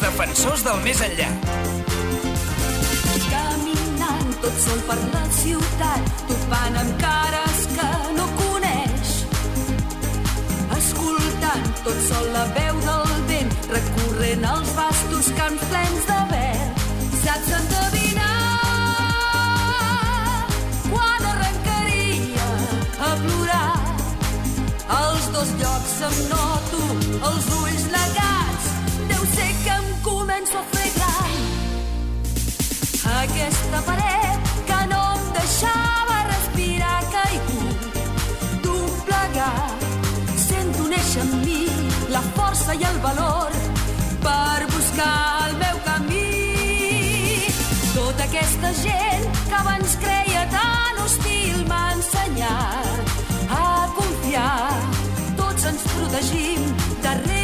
defensors del més enllà. Caminant tot sol per la ciutat, topant amb cares que no coneix. Escoltant tot sol la veu del vent, recorrent els vastos camps plens de verd. Saps endevinar quan arrencaria a plorar. Als dos llocs em noto els ulls negats, deu ser que em començo a fer gran. Aquesta paret que no em deixava respirar ha caigut d'un plegat. Sento néixer en mi la força i el valor per buscar el meu camí. Tota aquesta gent que abans creia tan hostil m'ha ensenyat a confiar. Tots ens protegim darrere